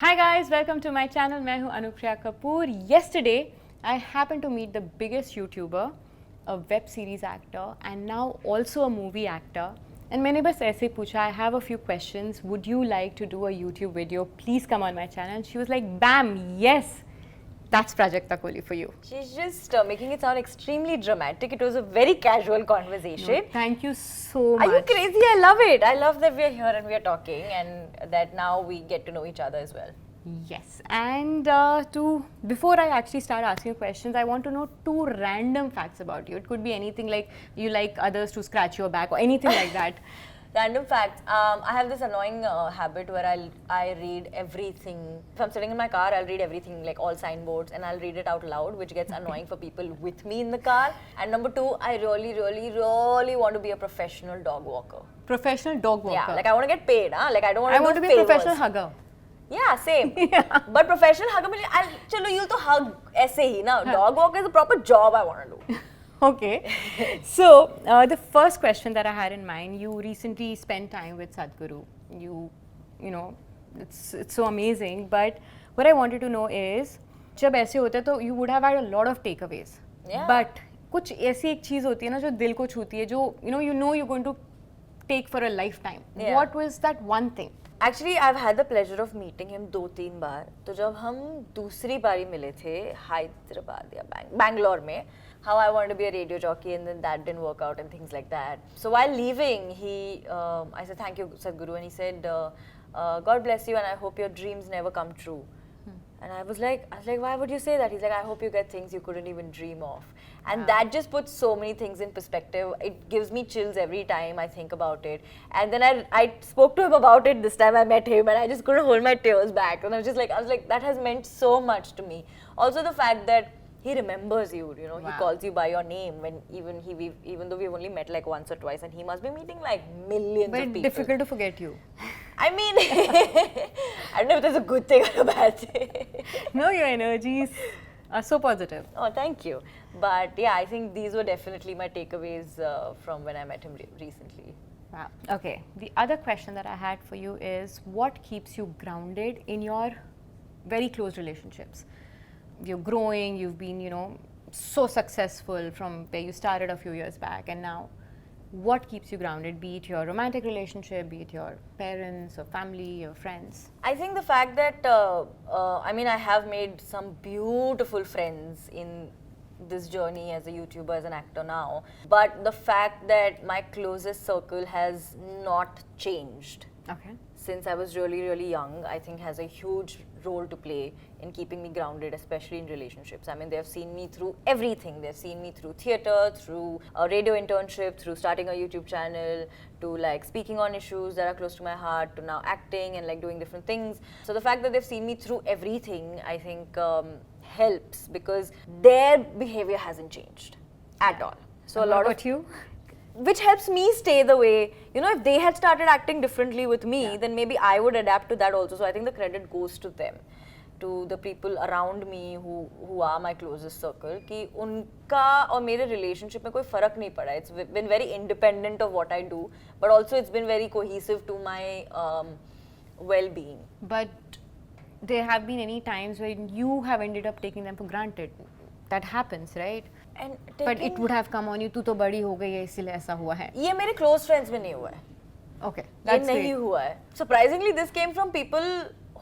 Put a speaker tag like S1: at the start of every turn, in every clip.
S1: Hi guys, welcome to my channel. मैं हूँ Anupriya Kapur. Yesterday, I happened to meet the biggest YouTuber, a web series actor, and now also a movie actor. And मैंने बस ऐसे ही पूछा, I have a few questions. Would you like to do a YouTube video? Please come on my channel. And she was like, bam, yes. That's Prajakta for you.
S2: She's just making it sound extremely dramatic. It was a very casual conversation.
S1: No, thank you so much.
S2: Are you crazy? I love it. I love that we're here and we're talking and that now we get to know each other as well.
S1: Yes, and before I actually start asking you questions, I want to know two random facts about you. It could be anything like you like others to scratch your back or anything like that.
S2: Random facts. I have this annoying habit where I read everything. If I'm sitting in my car, I'll read everything, like all signboards, and I'll read it out loud, which gets annoying for people with me in the car. And number two, I really want to be a professional dog walker.
S1: Professional dog walker.
S2: Yeah, like I want to get paid. Like I don't want to.
S1: I want to be a professional hugger.
S2: Yeah, same. Yeah. But professional hugger, chalo, you'll to hug ऐसे ही ना. Dog walker is a proper job I want to do.
S1: Okay. So, the first question that I had in mind, you recently spent time with Sadhguru. You know, it's so amazing. But what I wanted to know is, जब ऐसे होता है तो you would have had a lot of takeaways.
S2: Yeah.
S1: But कुछ ऐसी एक चीज़ होती है ना जो दिल को छूती है जो you know you're going to take for a lifetime.
S2: Yeah.
S1: What was that one thing?
S2: Actually, I've had the pleasure of meeting him 2-3 बार. तो जब हम दूसरी बारी मिले थे हैदराबाद या बैंगलोर में, how I wanted to be a radio jockey and then that didn't work out and things like that. So while leaving, I said thank you Sadhguru, and he said God bless you and I hope your dreams never come true. And I was like, why would you say that? He's like, I hope you get things you couldn't even dream of. And that just puts so many things in perspective. It gives me chills every time I think about it. And then I spoke to him about it this time I met him and I just couldn't hold my tears back. And I was like, that has meant so much to me. Also the fact that he remembers you,
S1: Wow.
S2: He calls you by your name when even though we've only met like once or twice, and he must be meeting like millions of people.
S1: But difficult to forget you.
S2: I mean, I don't know if that's a good thing or a bad thing.
S1: No, your energies are so positive.
S2: Oh, thank you. But yeah, I think these were definitely my takeaways from when I met him recently.
S1: Wow. Okay. The other question that I had for you is, what keeps you grounded in your very close relationships? You're growing, you've been, so successful from where you started a few years back, and now what keeps you grounded, be it your romantic relationship, be it your parents or family or friends?
S2: I think the fact that, I have made some beautiful friends in this journey as a YouTuber, as an actor now, but the fact that my closest circle has not changed.
S1: Okay.
S2: Since I was really young, I think has a huge role to play in keeping me grounded, especially in relationships. I mean, they've seen me through everything. They've seen me through theatre, through a radio internship, through starting a YouTube channel, to like speaking on issues that are close to my heart, to now acting and like doing different things. So the fact that they've seen me through everything, I think helps because their behavior hasn't changed at all. So
S1: And
S2: a lot
S1: what
S2: of
S1: about you?
S2: Which helps me stay the way, if they had started acting differently with me, then maybe I would adapt to that also. So I think the credit goes to them, to the people around me who are my closest circle, कि उनका और मेरे relationship में कोई फर्क नहीं पड़ा. It's been very independent of what I do, but also it's been very cohesive to my well-being.
S1: But there have been any times when you have ended up taking them for granted. That happens, right?
S2: And
S1: But it would have come on you, तू तो बड़ी हो गई है इसीलिए ऐसा हुआ है.
S2: ये मेरे close friends में नहीं हुआ है.
S1: Okay,
S2: ये
S1: that's
S2: नहीं
S1: great.
S2: हुआ है. Surprisingly, this came from people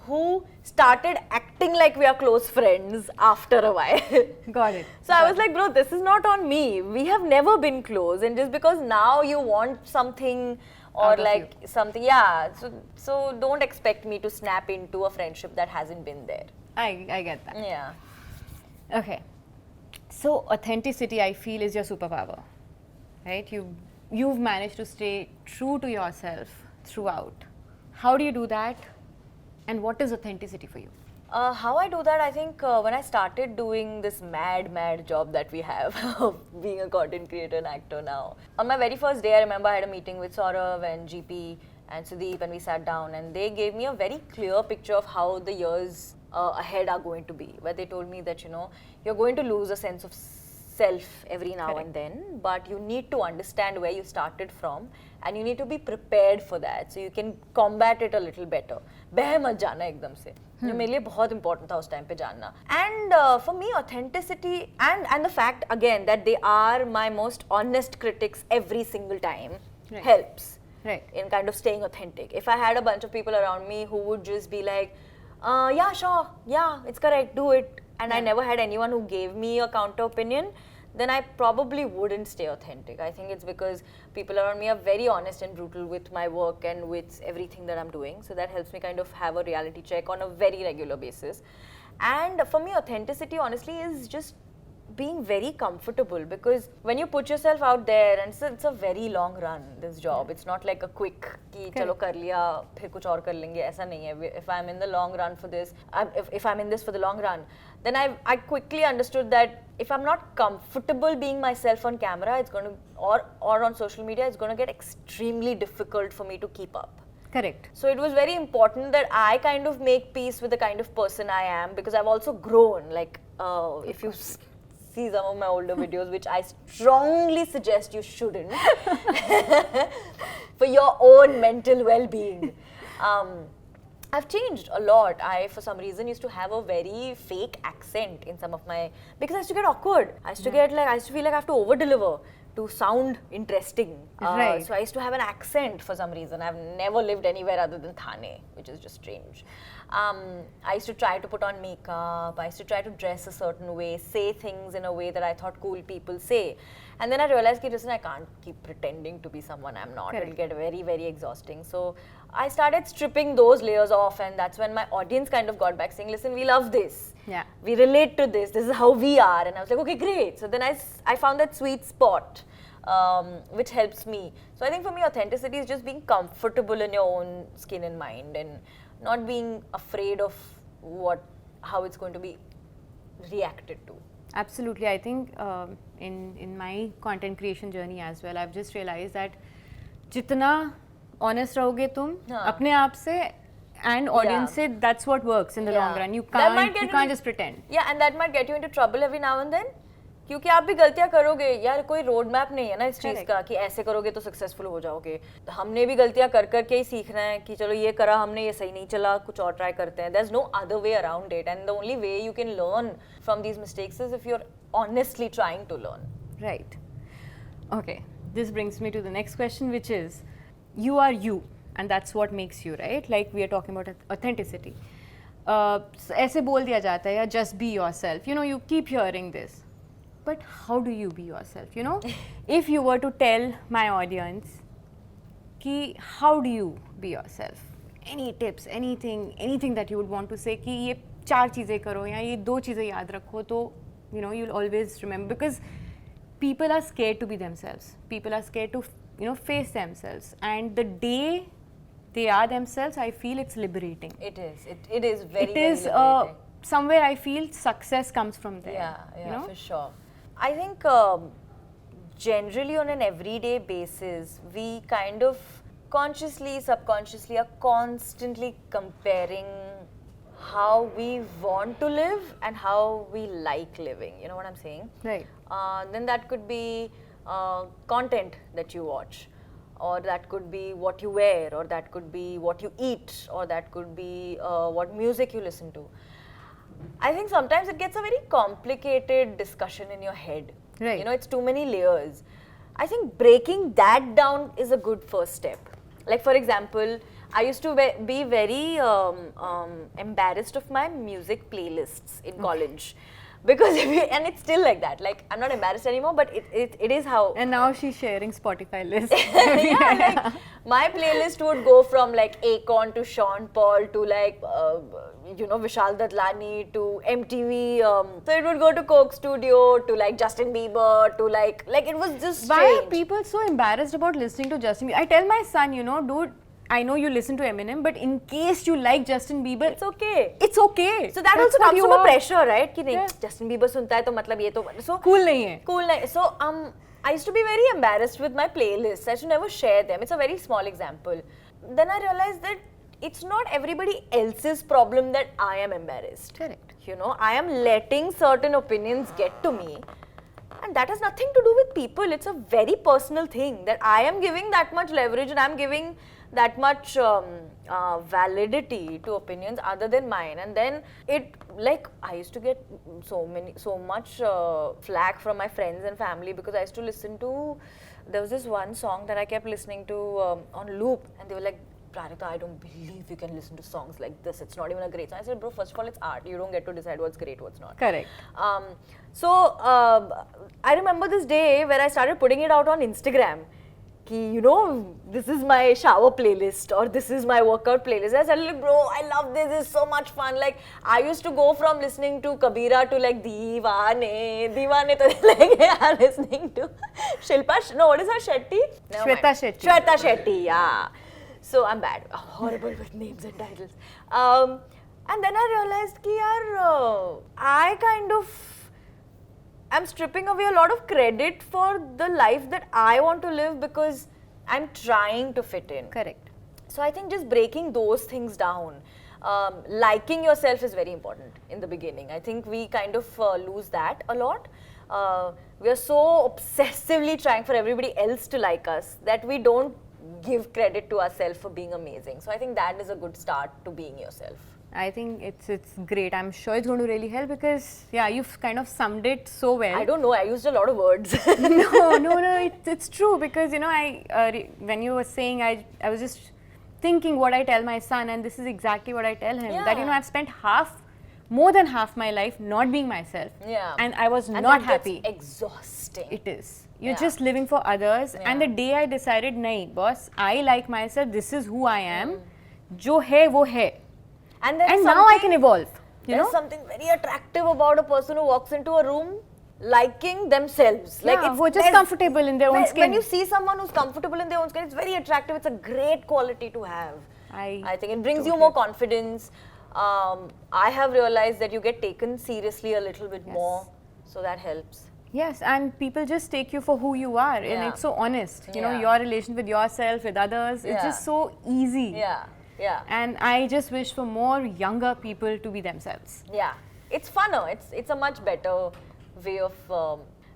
S2: who started acting like we are close friends after a while.
S1: Got it.
S2: So I was like, bro, this is not on me. We have never been close, and just because now you want something or
S1: Out of
S2: like something, yeah. So don't expect me to snap into a friendship that hasn't been there.
S1: I get that.
S2: Yeah.
S1: Okay. So authenticity, I feel, is your superpower, right? You've managed to stay true to yourself throughout. How do you do that? And what is authenticity for you?
S2: How I do that, I think when I started doing this mad job that we have of being a content creator and actor now. On my very first day, I remember I had a meeting with Saurav and GP and Sudeep, and we sat down and they gave me a very clear picture of how the years ahead are going to be, where they told me that, you're going to lose a sense of self every now
S1: Correct.
S2: and then, but you need to understand where you started from and you need to be prepared for that so you can combat it a little better. बह मत जाना एकदम से. जो मेरे लिए बहुत important था उस time पे जानना. And for me, authenticity and the fact again that they are my most honest critics every single time helps.
S1: Right.
S2: In kind of staying authentic. If I had a bunch of people around me who would just be like, yeah, sure, yeah, it's correct, do it, and I never had anyone who gave me a counter opinion, then I probably wouldn't stay authentic. I think it's because people around me are very honest and brutal with my work and with everything that I'm doing. So that helps me kind of have a reality check on a very regular basis. And for me, authenticity honestly is just being very comfortable, because when you put yourself out there, and it's a very long run, this job, it's not like a quick ki chalo kar liya phir kuch aur kar lenge, aisa nahi hai. If I'm in the long run for this, if I'm in this for the long run, then I quickly understood that if I'm not comfortable being myself on camera, it's going to, or on social media, it's going to get extremely difficult for me to keep up.
S1: Correct.
S2: So it was very important that I kind of make peace with the kind of person I am, because I've also grown. Like if you see some of my older videos, which I strongly suggest you shouldn't for your own mental well-being. I've changed a lot. I, for some reason, used to have a very fake accent in some of my, because I used to get awkward. I used to get like, I used to feel like I have to over-deliver to sound interesting.
S1: Right.
S2: So I used to have an accent for some reason. I've never lived anywhere other than Thane, which is just strange. I used to try to put on makeup. I used to try to dress a certain way, say things in a way that I thought cool people say. And then I realized that, listen, I can't keep pretending to be someone I'm not.
S1: Correct.
S2: It'll get very, very exhausting. So I started stripping those layers off, and that's when my audience kind of got back saying, listen, we love this.
S1: Yeah.
S2: We relate to this. This is how we are. And I was like, okay, great. So then I found that sweet spot, which helps me. So I think for me, authenticity is just being comfortable in your own skin and mind, and not being afraid of how it's going to be reacted to.
S1: Absolutely. I think in my content creation journey as well, I've just realized that जितना honest रहोगे तुम अपने आप से and audience से, that's what works in the long run. You can't just pretend.
S2: Yeah, and that might get you into trouble every now and then. क्योंकि आप भी गलतियां करोगे यार, कोई रोड मैप नहीं है ना इस चीज का कि ऐसे करोगे तो सक्सेसफुल हो जाओगे. हमने भी गलतियां कर करके ही सीखना है कि चलो ये करा हमने, ये सही नहीं चला, कुछ और ट्राई करते हैं. There's no other way around it, and the only way you can learn from these mistakes is if you're honestly trying to learn.
S1: Right. Okay. This brings me to the next question, which is, you are you, and that's what makes you, right? Like we are talking about authenticity. ऐसे बोल दिया जाता है या just be yourself. You know, you keep hearing this. But how do you be yourself? You know, if you were to tell my audience, ki how do you be yourself? Any tips, anything that you would want to say? कि ये 4 चीजें करो या ये 2 चीजें याद रखो, तो you know you'll always remember, because people are scared to be themselves. People are scared to face themselves, and the day they are themselves, I feel it's liberating.
S2: It is. It is very liberating.
S1: Somewhere I feel success comes from there.
S2: Yeah,
S1: you know?
S2: For sure. I think generally on an everyday basis, we kind of consciously, subconsciously are constantly comparing how we want to live and how we like living. You know what I'm saying?
S1: Right.
S2: Then that could be content that you watch, or that could be what you wear, or that could be what you eat, or that could be what music you listen to. I think sometimes it gets a very complicated discussion in your head.
S1: Right.
S2: You know, it's too many layers. I think breaking that down is a good first step. Like for example, I used to be very embarrassed of my music playlists in college. Because and it's still like that. Like I'm not embarrassed anymore, but it is how.
S1: And now she's sharing Spotify list.
S2: Like my playlist would go from like Akon to Sean Paul to like Vishal Dadlani to MTV. So it would go to Coke Studio to like Justin Bieber to like it was just strange.
S1: Why are people so embarrassed about listening to Justin Bieber? I tell my son, dude, I know you listen to Eminem, but in case you like Justin Bieber,
S2: it's okay.
S1: It's okay.
S2: So that also comes from a pressure, right? कि नहीं, Justin Bieber सुनता है तो मतलब ये तो so
S1: cool नहीं है.
S2: Cool नहीं. So I used to be very embarrassed with my playlists. I used to never share them. It's a very small example. Then I realized that it's not everybody else's problem that I am embarrassed.
S1: Correct.
S2: You know, I am letting certain opinions get to me. And that has nothing to do with people. It's a very personal thing that I am giving that much leverage and I'm giving that much validity to opinions other than mine. And then it, like, I used to get so much flack from my friends and family because I used to listen to, there was this one song that I kept listening to on loop, and they were like, Prajakta, I don't believe you can listen to songs like this. It's not even a great song. I said, bro, first of all, it's art. You don't get to decide what's great, what's not.
S1: Correct.
S2: So I remember this day where I started putting it out on Instagram. Ki, you know, this is my shower playlist or this is my workout playlist. I said, like, bro, I love this. It's so much fun. Like, I used to go from listening to Kabira to like Deewane to like yeah, listening to Shilpa. No, what is her? Shetty?
S1: Shweta Shetty.
S2: Shweta Shetty, yeah. So I'm bad, horrible with names and titles. And then I realized ki yaar, I kind of am stripping away a lot of credit for the life that I want to live because I'm trying to fit in.
S1: Correct.
S2: So I think just breaking those things down, liking yourself is very important in the beginning. I think we kind of lose that a lot. We are so obsessively trying for everybody else to like us that we don't give credit to ourselves for being amazing. So I think that is a good start to being yourself.
S1: I think it's great. I'm sure it's going to really help because, yeah, you've kind of summed it so well.
S2: I don't know, I used a lot of words.
S1: no, it's true because, you know, when you were saying, I was just thinking what I tell my son, and this is exactly what I tell him.
S2: Yeah.
S1: That, you know, I've spent more than half my life not being myself.
S2: Yeah.
S1: And I was
S2: and
S1: not
S2: that
S1: happy.
S2: Gets exhausting.
S1: It is. You're
S2: Yeah.
S1: just living for others.
S2: Yeah.
S1: And the day I decided, nahi, boss, I like myself, this is who I am. Jo hai, wo hai.
S2: And
S1: now I can evolve.
S2: There's something very attractive about a person who walks into a room liking themselves.
S1: Like,
S2: it's
S1: who are just comfortable in their own skin.
S2: When you see someone who's comfortable in their own skin, it's very attractive. It's a great quality to have.
S1: I
S2: think it brings you more confidence. I have realized that you get taken seriously a little bit more. So that helps.
S1: Yes, and people just take you for who you are, and it's so honest. You know,
S2: Yeah.
S1: your relation with yourself, with others, it's just so easy.
S2: Yeah.
S1: And I just wish for more younger people to be themselves.
S2: Yeah. It's funner. It's a much better way of.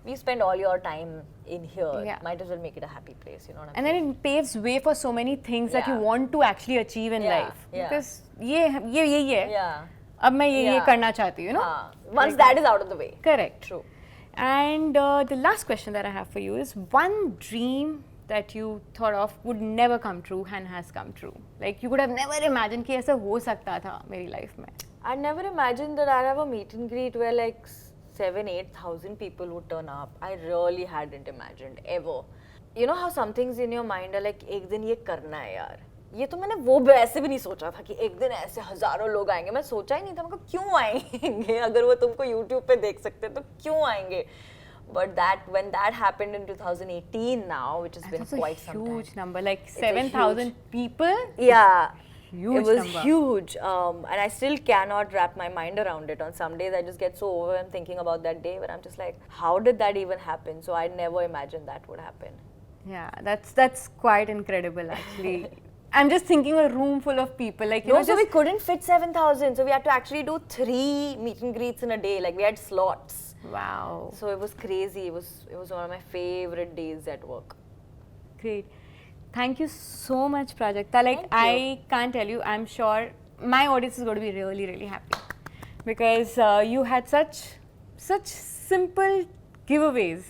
S2: You spend all your time in here.
S1: Yeah.
S2: Might as well make it a happy place. You know what I'm
S1: And
S2: saying?
S1: then it paves way for so many things that you
S2: Yeah.
S1: want to actually achieve in
S2: Yeah,
S1: life.
S2: yeah.
S1: Because ye hai.
S2: Yeah.
S1: Ab main ye
S2: Yeah.
S1: karna chahti hu, you know?
S2: Once that is out of the way.
S1: Correct.
S2: True.
S1: And the last question that I have for you is one dream that you thought of would never come true and has come true. Like you could have never imagined कि ऐसा हो सकता था मेरी life में.
S2: I never imagined that I'd have a meet and greet where like 7,000-8,000 people would turn up. I really hadn't imagined ever. You know how some things in your mind are like एक दिन ये करना है यार. ये तो मैंने वो वैसे भी नहीं सोचा था कि एक दिन ऐसे हजारों लोग आएंगे. मैं सोचा ही नहीं था, मैं को क्यों आएंगे अगर वो तुमको YouTube पे देख सकते तो क्यों आएंगे. But when that happened in 2018 now, which has been quite some time.
S1: It's a huge number, like 7,000 people.
S2: Yeah.
S1: Huge
S2: it was
S1: number.
S2: huge, and I still cannot wrap my mind around it. On some days, I just get so overwhelmed thinking about that day where I'm just like, how did that even happen? So I never imagined that would happen.
S1: Yeah, that's quite incredible actually. I'm just thinking a room full of people, like you know,
S2: so we couldn't fit 7,000, so we had to actually do 3 meet and greets in a day. Like we had slots.
S1: Wow.
S2: So it was crazy. It was one of my favorite days at work.
S1: Great. Thank you so much, Prajakta. Like I can't tell you, I'm sure my audience is going to be really, really happy because you had such simple giveaways.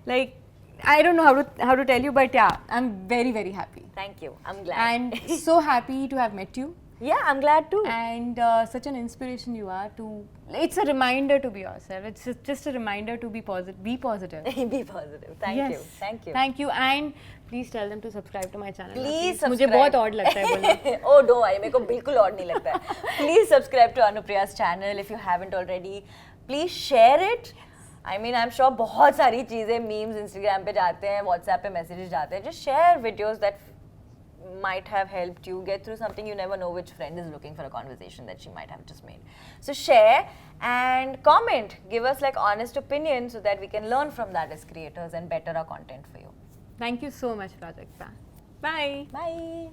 S1: Like I don't know how to tell you, but yeah, I'm very, very happy.
S2: Thank you. I'm glad.
S1: And so happy to have met you.
S2: Yeah, I'm glad too.
S1: And such an inspiration you are to. It's a reminder to be yourself. It's just a reminder to be positive. Be positive.
S2: Be positive. Thank you. Thank you.
S1: Thank you. And please tell them to subscribe to my channel.
S2: Please
S1: मुझे
S2: subscribe.
S1: बहुत odd लगता है बोलना.
S2: Oh, don't worry. मेरे को बिल्कुल odd नहीं लगता है. Please subscribe to Anupriya's channel if you haven't already. Please share it. I mean, I'm sure बहुत सारी चीजें memes Instagram पे जाते हैं, WhatsApp पे messages जाते हैं. Just share videos that might have helped you get through something. You never know which friend is looking for a conversation that she might have just made. So share and comment. Give us like honest opinion so that we can learn from that as creators and better our content for you.
S1: Thank you so much, Prajakta. Bye.
S2: Bye.